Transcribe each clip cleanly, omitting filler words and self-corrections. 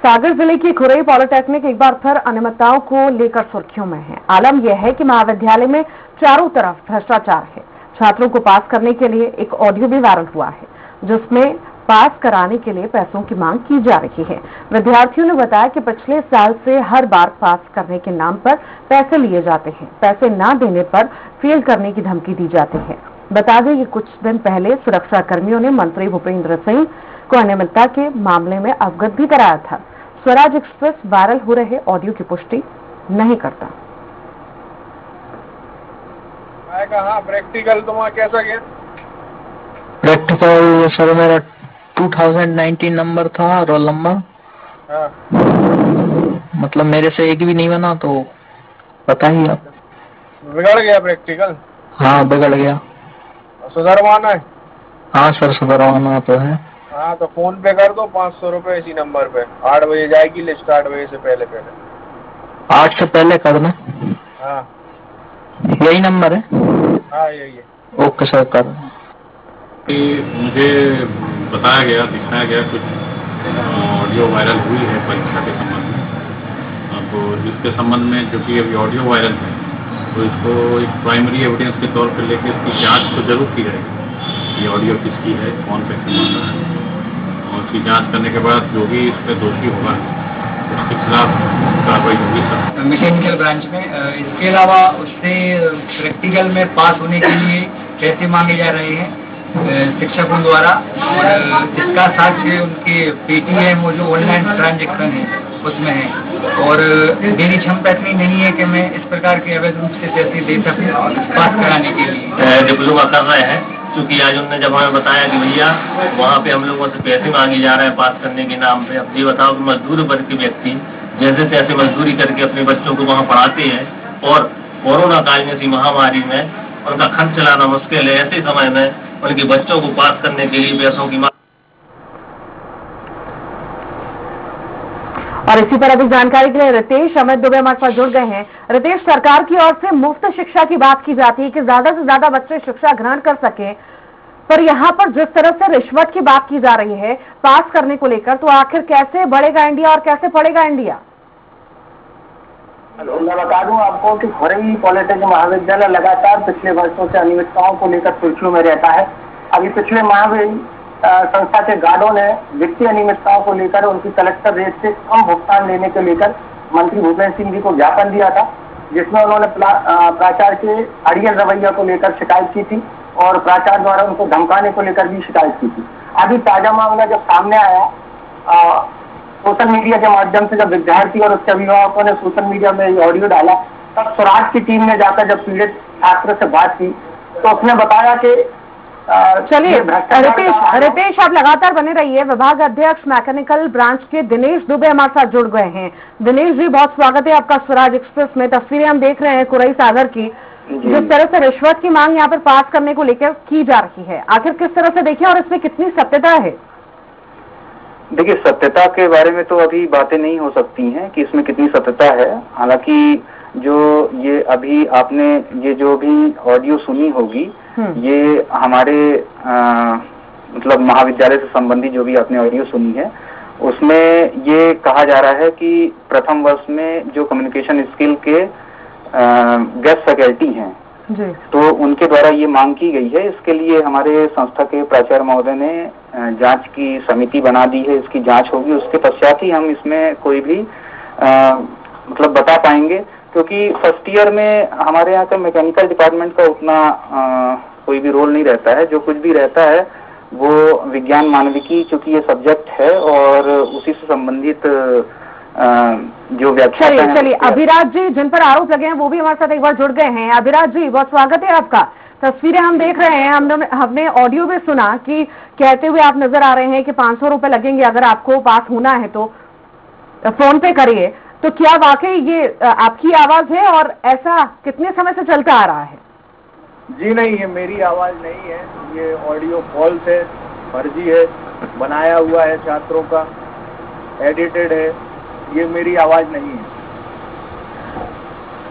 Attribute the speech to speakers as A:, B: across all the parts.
A: सागर जिले की खुरई पॉलिटेक्निक एक बार फिर अनियमितताओं को लेकर सुर्खियों में है। आलम यह है कि महाविद्यालय में चारों तरफ भ्रष्टाचार है। छात्रों को पास करने के लिए एक ऑडियो भी वायरल हुआ है, जिसमें पास कराने के लिए पैसों की मांग की जा रही है। विद्यार्थियों ने बताया कि पिछले साल से हर बार पास करने के नाम पर पैसे लिए जाते हैं। पैसे न देने पर फेल करने की धमकी दी जाती है। बता दें कि कुछ दिन पहले सुरक्षा कर्मियों ने मंत्री भूपेंद्र सिंह को अनियमितता के मामले में अवगत भी कराया था। स्वराज एक्सप्रेस वायरल हो रहे ऑडियो की पुष्टि नहीं करता।
B: कहा प्रैक्टिकल तुम्हारा कैसा गया?
C: प्रैक्टिकल सर मेरा 2019 नंबर था, रोल नंबर।
B: हाँ।
C: मतलब मेरे से एक भी नहीं बना, तो पता ही आप।
B: बिगड़ गया प्रैक्टिकल?
C: हाँ बिगड़ गया।
B: सुधरवाना है?
C: हाँ सर सुधरवाना तो है।
B: हाँ तो फोन पे कर दो 500 रुपए इसी नंबर पे। 8 बजे जाएगी लिस्ट, 8 बजे से पहले
C: 8 से पहले कर दें।
B: हाँ
C: यही नंबर है?
B: हाँ यही है।
C: ओके सर कर।
D: मुझे बताया गया, दिखाया गया कुछ ऑडियो वायरल हुई है परीक्षा के संबंध में। अब इसके संबंध में जो कि अभी ऑडियो वायरल है, तो इसको एक प्राइमरी एविडेंस के तौर पर लेकर इसकी जांच तो जरूर की जाएगी। ये ऑडियो किसकी है, कौन पैसे मांग रहा है, और उसकी जांच करने के बाद जो भी इस पर दोषी होगा उसके खिलाफ कार्रवाई होगी सर
E: मैकेनिकल ब्रांच में। इसके अलावा उससे प्रैक्टिकल में पास होने के लिए पैसे मांगे जा रहे हैं शिक्षकों द्वारा, और इसका साक्ष्य उनके पेटीएम वो जो ऑनलाइन ट्रांजेक्शन है उसमें है। और मेरी क्षमता इतनी नहीं है कि मैं इस प्रकार के अवैध रूप से पैसे दे सकूं पास कराने के लिए।
F: जब लोग कर रहे हैं, क्योंकि आज उन्होंने जब हमें बताया कि भैया वहाँ पे हम लोगों से पैसे मांगे जा रहे हैं पास करने के नाम पे। अब ये बताओ कि मजदूर वर्ग के व्यक्ति जैसे तैसे मजदूरी करके अपने बच्चों को वहाँ पढ़ाते हैं, और कोरोना काल में ऐसी महामारी में उनका खर्च चलाना मुश्किल है। ऐसे समय में उनके बच्चों को पास करने के लिए पैसों की मांग।
A: और इसी पर अधिक जानकारी के लिए रितेश अमित दुबे हमारे पास जुड़ गए हैं। रितेश, सरकार की ओर से मुफ्त शिक्षा की बात की जाती है कि ज्यादा से ज्यादा बच्चे शिक्षा ग्रहण कर सके, पर यहाँ पर जिस तरह से रिश्वत की बात की जा रही है पास करने को लेकर, तो आखिर कैसे बढ़ेगा इंडिया और कैसे पढ़ेगा इंडिया?
G: हेलो, मैं बता दूं आपको कि खुरई पॉलिटेक्निक महाविद्यालय लगातार पिछले वर्षों से अनियमितताओं को लेकर सुर्खियों में रहता है। अभी पिछले माह में संस्था के गार्डों ने वित्तीय अनियमितताओं को लेकर उनकी कलेक्टर रेट से कम भुगतान लेने को लेकर मंत्री भूपेंद्र सिंह जी को ज्ञापन दिया था, जिसमें उन्होंने प्राचार्य के अड़ियल रवैया को लेकर शिकायत की थी और प्राचार्य द्वारा उनको धमकाने को लेकर भी शिकायत की थी। अभी ताजा मामला जब सामने आया, सोशल मीडिया के माध्यम से जब विद्यार्थी और उसके अभिभावकों ने सोशल मीडिया में ऑडियो डाला, तब स्वराज की टीम ने जाकर जब पीड़ित छात्र से बात की तो उसने बताया कि
A: चलिए रितेश आप लगातार बने रहिए। विभाग अध्यक्ष मैकेनिकल ब्रांच के दिनेश दुबे हमारे साथ जुड़ गए हैं। दिनेश जी, बहुत स्वागत है आपका स्वराज एक्सप्रेस में। तस्वीरें हम देख रहे हैं खुरई सागर की, जिस तरह से रिश्वत की मांग यहाँ पर पास करने को लेकर की जा रही है, आखिर किस तरह से देखें और इसमें कितनी सत्यता है?
H: देखिए, सत्यता के बारे में तो अभी बातें नहीं हो सकती हैं कि इसमें कितनी सत्यता है। हालांकि जो ये अभी आपने ये जो भी ऑडियो सुनी होगी, ये हमारे मतलब महाविद्यालय से संबंधी जो भी आपने ऑडियो सुनी है, उसमें ये कहा जा रहा है कि प्रथम वर्ष में जो कम्युनिकेशन स्किल के गेस्ट फैकल्टी हैं, तो उनके द्वारा ये मांग की गई है। इसके लिए हमारे संस्था के प्राचार्य महोदय ने जांच की समिति बना दी है। इसकी जांच होगी, उसके पश्चात ही हम इसमें कोई भी मतलब बता पाएंगे, क्योंकि फर्स्ट ईयर में हमारे यहाँ का मैकेनिकल डिपार्टमेंट का उतना कोई भी रोल नहीं रहता है। जो कुछ भी रहता है वो विज्ञान मानविकी, चूंकि ये सब्जेक्ट है और उसी से संबंधित जो व्याख्या।
A: चलिए अभिराज जी, जिन पर आरोप लगे हैं वो भी हमारे साथ एक बार जुड़ गए हैं। अभिराज जी, बहुत स्वागत है आपका। तस्वीरें हम देख रहे हैं, हमने ऑडियो भी सुना कि कहते हुए आप नजर आ रहे हैं कि 500 रुपए लगेंगे अगर आपको पास होना है तो फोन पे करिए। तो क्या वाकई ये आपकी आवाज है और ऐसा कितने समय से चलता आ रहा है?
B: जी नहीं, ये मेरी आवाज नहीं है, ये ऑडियो फॉल्स है, फर्जी है, बनाया हुआ है छात्रों का, एडिटेड है, ये मेरी आवाज नहीं है।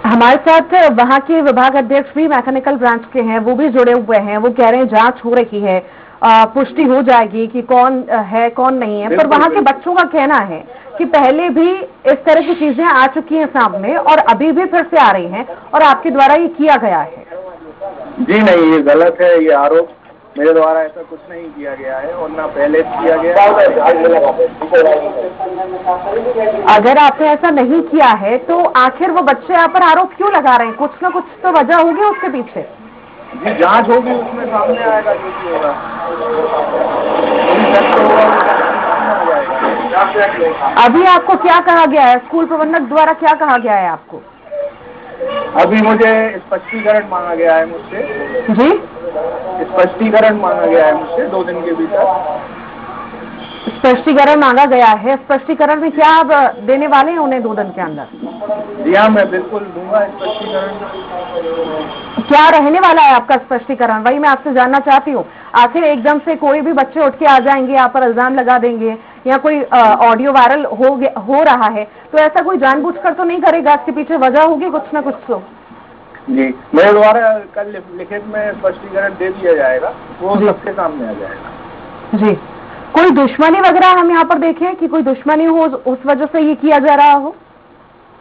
A: हमारे साथ वहां के विभाग अध्यक्ष भी मैकेनिकल ब्रांच के हैं, वो भी जुड़े हुए हैं। वो कह रहे हैं जांच हो रही है पुष्टि हो जाएगी कि कौन है कौन नहीं है, पर वहाँ के बच्चों का कहना है कि पहले भी इस तरह की चीजें आ चुकी हैं सामने और अभी भी फिर से आ रही हैं और आपके द्वारा ये किया गया है।
B: जी नहीं, ये गलत है, ये आरोप मेरे द्वारा ऐसा कुछ नहीं किया गया है और ना पहले किया गया है।
A: अगर आपने ऐसा नहीं किया है तो आखिर वो बच्चे यहाँ पर आरोप क्यों लगा रहे हैं? कुछ ना कुछ तो वजह होगी उसके पीछे।
B: जी जांच होगी, उसमें सामने आएगा जो भी होगा।
A: अभी आपको क्या कहा गया है? स्कूल प्रबंधक द्वारा क्या कहा गया है आपको?
B: अभी मुझे स्पष्टीकरण मांगा गया है मुझसे।
A: जी,
B: स्पष्टीकरण मांगा गया है मुझसे 2 दिन के भीतर।
A: स्पष्टीकरण मांगा गया है। स्पष्टीकरण में क्या आप देने वाले हैं उन्हें 2 दिन के अंदर?
B: जी हाँ, मैं बिल्कुल दूंगा स्पष्टीकरण।
A: क्या रहने वाला है आपका स्पष्टीकरण? वही मैं आपसे जानना चाहती हूँ। आखिर एकदम से कोई भी बच्चे उठ के आ जाएंगे, यहाँ पर इल्जाम लगा देंगे या कोई ऑडियो वायरल हो रहा है तो ऐसा कोई जानबूझकर तो नहीं करेगा, इसके पीछे वजह होगी कुछ ना कुछ तो।
B: जी मेरे द्वारा कल लिखित में स्पष्टीकरण दे दिया जाएगा, वो सबके सामने आ जाएगा।
A: जी, कोई दुश्मनी वगैरह हम यहाँ पर देखें कि कोई दुश्मनी हो उस वजह से ये किया जा रहा हो?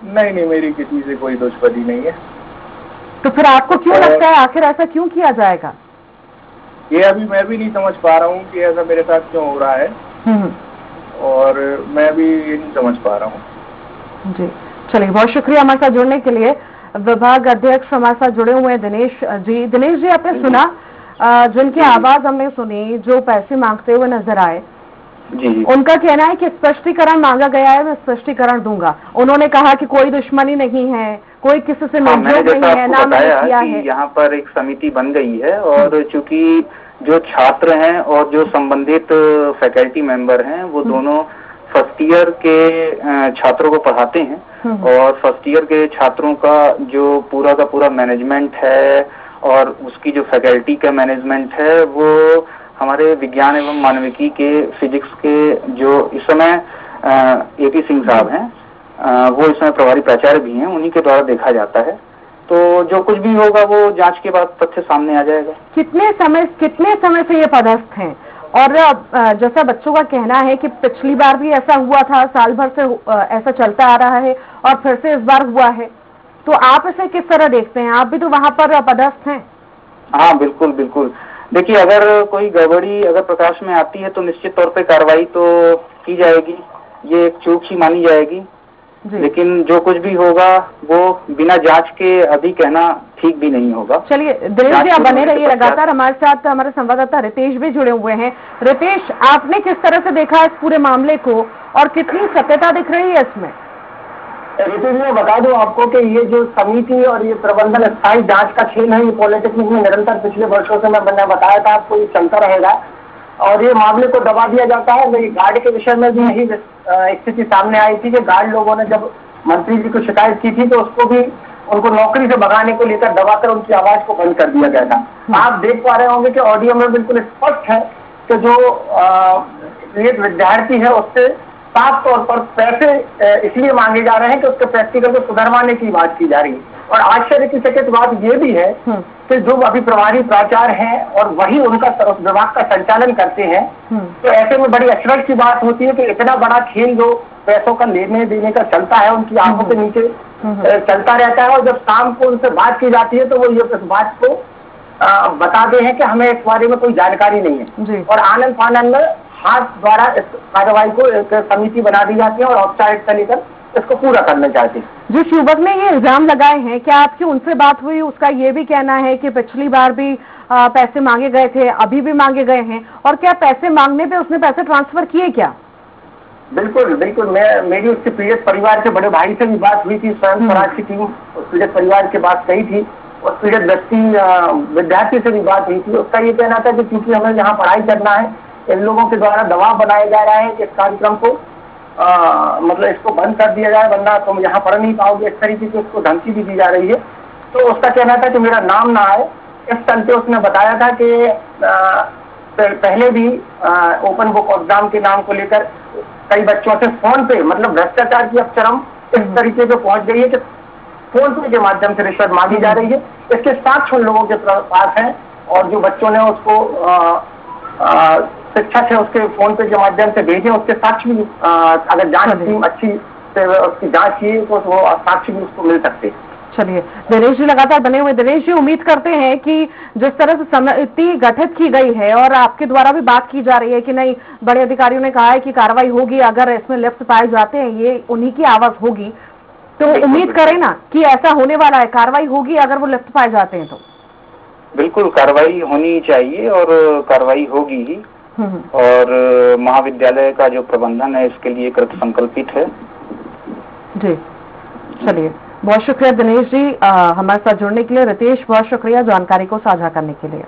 B: नहीं, मेरी किसी से कोई दुश्मनी नहीं है।
A: तो फिर आपको क्यों लगता है आखिर ऐसा क्यों किया जाएगा?
B: ये अभी मैं भी नहीं समझ पा रहा हूँ कि ऐसा मेरे साथ क्यों हो रहा है और मैं भी ये नहीं समझ पा रहा हूँ।
A: जी चलिए, बहुत शुक्रिया हमारे साथ जुड़ने के लिए। विभाग अध्यक्ष हमारे साथ जुड़े हुए हैं दिनेश जी। दिनेश जी, आपने सुना जिनकी आवाज हमने सुनी, जो पैसे मांगते हुए नजर आए,
H: जी
A: उनका कहना है कि स्पष्टीकरण मांगा गया है, मैं स्पष्टीकरण दूंगा। उन्होंने कहा कि कोई दुश्मनी नहीं है, कोई किसी से नोक-झोंक नहीं है, ना मैंने किया है।
H: यहाँ पर एक समिति बन गई है और चूंकि जो छात्र हैं और जो संबंधित फैकल्टी मेंबर हैं वो दोनों फर्स्ट ईयर के छात्रों को पढ़ाते हैं और फर्स्ट ईयर के छात्रों का जो पूरा का पूरा मैनेजमेंट है और उसकी जो फैकल्टी का मैनेजमेंट है वो हमारे विज्ञान एवं मानविकी के फिजिक्स के जो इस समय AP सिंह साहब हैं, वो इस समय प्रभारी प्राचार्य भी हैं, उन्हीं के द्वारा देखा जाता है। तो जो कुछ भी होगा वो जांच के बाद तथ्य सामने आ जाएगा।
A: कितने समय से ये पदस्थ हैं? और जैसा बच्चों का कहना है कि पिछली बार भी ऐसा हुआ था, साल भर से ऐसा चलता आ रहा है और फिर से इस बार हुआ है, तो आप इसे किस तरह देखते हैं? आप भी तो वहाँ पर पदस्थ हैं।
H: हाँ बिल्कुल बिल्कुल। देखिए, अगर कोई गड़बड़ी अगर प्रकाश में आती है तो निश्चित तौर पे कार्रवाई तो की जाएगी, ये एक चूक ही मानी जाएगी। लेकिन जो कुछ भी होगा वो बिना जांच के अभी कहना ठीक भी नहीं होगा।
A: चलिए दिनेश जी, आप बने रहिए लगातार हमारे साथ। हमारे संवाददाता रितेश भी जुड़े हुए हैं। रितेश, आपने किस तरह से देखा इस पूरे मामले को और कितनी सत्यता दिख रही है इसमें?
G: रितेश, मैं बता दूं आपको कि ये जो समिति और ये प्रबंधन स्थायी जांच का खेल है, ये पॉलिटेक्निक में निरंतर पिछले वर्षों से मैंने बताया था आपको, ये चलता रहेगा और ये मामले को दबा दिया जाता है। मेरी गार्ड के विषय में भी यही स्थिति सामने आई थी कि गार्ड लोगों ने जब मंत्री जी को शिकायत की थी तो उसको भी उनको नौकरी से भगाने को लेकर दबाकर उनकी आवाज को बंद कर दिया गया था। आप देख पा रहे होंगे कि ऑडियो में बिल्कुल स्पष्ट है कि जो एक विद्यार्थी है उससे साफ तौर पर पैसे इसलिए मांगे जा रहे हैं कि उसके प्रैक्टिकल को सुधरवाने की बात की जा रही है। और आश्चर्य की चकित बात ये भी है कि जो अभी प्रभारी प्राचार्य हैं और वही उनका विभाग का संचालन करते हैं, तो ऐसे में बड़ी अचरज की बात होती है कि इतना बड़ा खेल जो पैसों का लेने देने का चलता है उनकी आंखों के नीचे चलता रहता है और जब शाम को उनसे बात की जाती है तो वो ये इस बात को बताते हैं कि हमें इस बारे में कोई जानकारी नहीं है और आनंद फानंद में हाथ द्वारा इस कार्रवाई को एक समिति बना दी जाती है और औपचारिकता लेकर इसको पूरा करना चाहते हैं।
A: जो युवक ने ये इल्जाम लगाए हैं, क्या आपकी उनसे बात हुई? उसका ये भी कहना है कि पिछली बार भी पैसे मांगे गए थे, अभी भी मांगे गए हैं, और क्या पैसे मांगने पे उसने पैसे ट्रांसफर किए क्या?
G: बिल्कुल बिल्कुल, मेरी उसके पीड़ित परिवार के बड़े भाई से भी बात हुई थी। स्वयं स्वराज की टीम उस पीड़ित परिवार के बात कही थी, उस पीड़ित व्यक्ति विद्यार्थी से भी बात हुई थी। उसका ये कहना था कि क्योंकि हमें यहाँ पढ़ाई करना है, इन लोगों के द्वारा दबाव बनाया जा रहा है कि इस कार्यक्रम को मतलब इसको बंद कर दिया जाए वरना तुम यहाँ पढ़ नहीं पाओगे, इस तरीके से उसको धमकी भी दी जा रही है। तो उसका कहना था कि मेरा नाम ना आए, इस चलते उसने बताया था कि पहले भी ओपन बुक एग्जाम के नाम को लेकर कई बच्चों से फोन पे, मतलब भ्रष्टाचार की अब चरम इस तरीके पे पहुंच गई है कि फोन पे के माध्यम से रिश्वत मांगी जा रही है। इसके 7 लोगों के पास हैं और जो बच्चों ने उसको शिक्षक है उसके फोन पे के माध्यम से भेजें, उसके साक्ष्य भी अगर जांच टीम अच्छी से उसकी जांच की तो वो साक्ष्य भी उसको मिल सकते हैं।
A: चलिए, दिनेश जी लगातार बने हुए। दिनेश जी, उम्मीद करते हैं कि जिस तरह से समिति गठित की गई है और आपके द्वारा भी बात की जा रही है कि नहीं, बड़े अधिकारियों ने कहा है कि कार्रवाई होगी, अगर इसमें लिप्त पाए जाते हैं ये उन्हीं की आवाज होगी, तो उम्मीद करें ना कि ऐसा होने वाला है, कार्रवाई होगी अगर वो लिप्त पाए जाते हैं तो।
H: बिल्कुल कार्रवाई होनी चाहिए और कार्रवाई होगी ही, और महाविद्यालय का जो प्रबंधन है इसके लिए कृत संकल्पित है।
A: जी, चलिए, बहुत शुक्रिया दिनेश जी हमारे साथ जुड़ने के लिए। रितेश, बहुत शुक्रिया जानकारी को साझा करने के लिए।